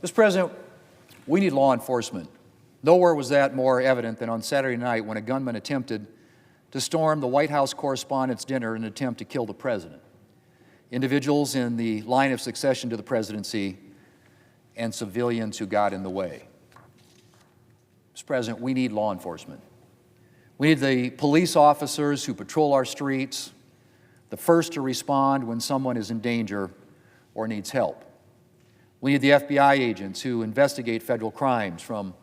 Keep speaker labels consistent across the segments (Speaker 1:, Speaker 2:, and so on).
Speaker 1: Mr. President, we need law enforcement. Nowhere was that more evident than on Saturday night when a gunman attempted to storm the White House Correspondents' Dinner in an attempt to kill the president. Individuals in the line of succession to the presidency and civilians who got in the way. Mr. President, we need law enforcement. We need the police officers who patrol our streets, the first to respond when someone is in danger or needs help. We need the FBI agents who investigate federal crimes, from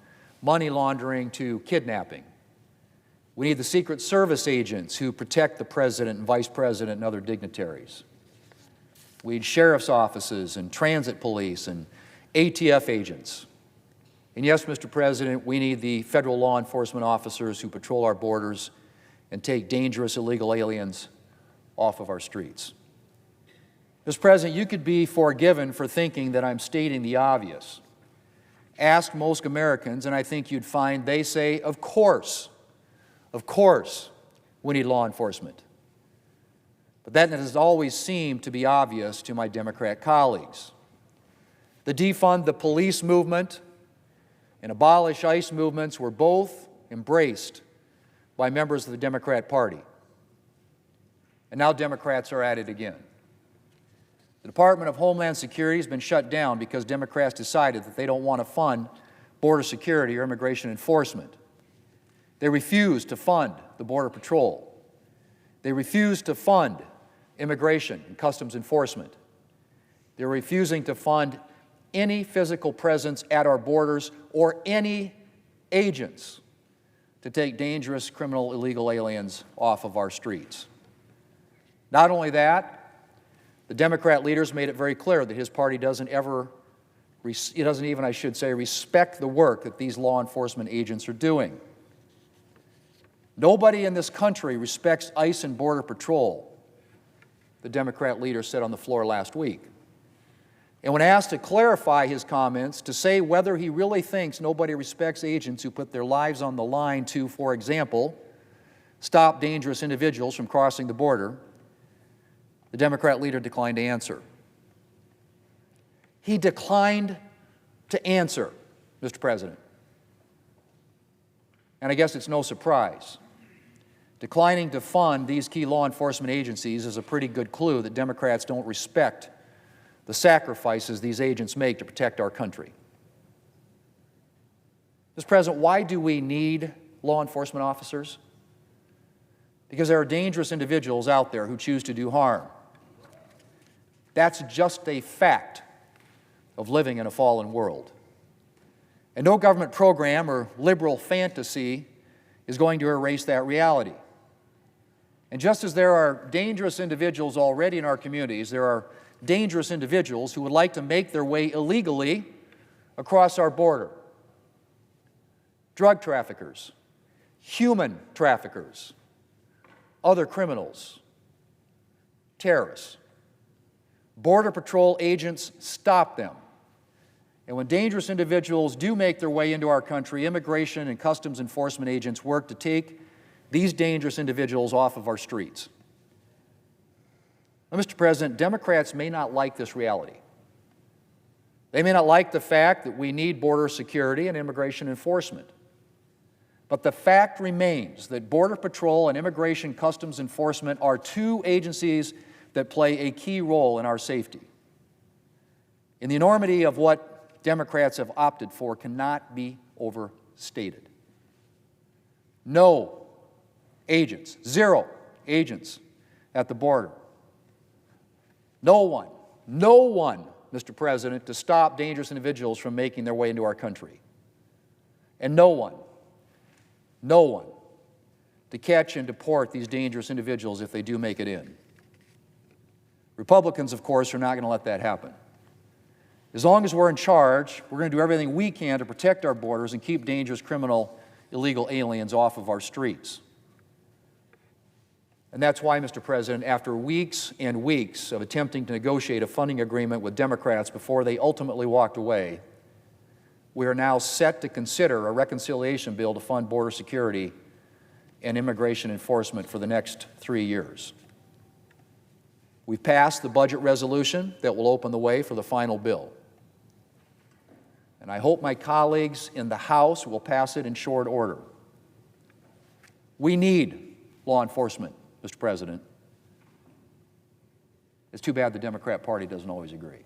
Speaker 1: money laundering to kidnapping. We need the Secret Service agents who protect the President and Vice President and other dignitaries. We need sheriff's offices and transit police and ATF agents. And yes, Mr. President, we need the federal law enforcement officers who patrol our borders and take dangerous illegal aliens off of our streets. Mr. President, you could be forgiven for thinking that I'm stating the obvious. Ask most Americans, and I think you'd find they say, of course, we need law enforcement. But that has always seemed to be obvious to my Democrat colleagues. The defund the police movement and abolish ICE movements were both embraced by members of the Democrat Party. And now Democrats are at it again. The Department of Homeland Security has been shut down because Democrats decided that they don't want to fund border security or immigration enforcement. They refuse to fund the Border Patrol. They refuse to fund immigration and customs enforcement. They're refusing to fund any physical presence at our borders or any agents to take dangerous criminal illegal aliens off of our streets. Not only that, the Democrat leaders made it very clear that his party doesn't even, I should say, respect the work that these law enforcement agents are doing. Nobody in this country respects ICE and Border Patrol, the Democrat leader said on the floor last week. And when asked to clarify his comments, to say whether he really thinks nobody respects agents who put their lives on the line to, for example, stop dangerous individuals from crossing the border, the Democrat leader declined to answer. He declined to answer, Mr. President. And I guess it's no surprise. Declining to fund these key law enforcement agencies is a pretty good clue that Democrats don't respect the sacrifices these agents make to protect our country. Mr. President, why do we need law enforcement officers? Because there are dangerous individuals out there who choose to do harm. That's just a fact of living in a fallen world. And no government program or liberal fantasy is going to erase that reality. And just as there are dangerous individuals already in our communities, there are dangerous individuals who would like to make their way illegally across our border. Drug traffickers, human traffickers, other criminals, terrorists. Border Patrol agents stop them. And when dangerous individuals do make their way into our country, immigration and customs enforcement agents work to take these dangerous individuals off of our streets. Now, Mr. President, Democrats may not like this reality. They may not like the fact that we need border security and immigration enforcement. But the fact remains that Border Patrol and Immigration Customs Enforcement are two agencies that play a key role in our safety. And the enormity of what Democrats have opted for cannot be overstated. No agents, zero agents at the border. No one, Mr. President, to stop dangerous individuals from making their way into our country. And no one to catch and deport these dangerous individuals if they do make it in. Republicans, of course, are not going to let that happen. As long as we're in charge, we're going to do everything we can to protect our borders and keep dangerous criminal illegal aliens off of our streets. And that's why, Mr. President, after weeks and weeks of attempting to negotiate a funding agreement with Democrats before they ultimately walked away, we are now set to consider a reconciliation bill to fund border security and immigration enforcement for the next 3 years. We've passed the budget resolution that will open the way for the final bill. and I hope my colleagues in the House will pass it in short order. We need law enforcement, Mr. President. It's too bad the Democrat Party doesn't always agree.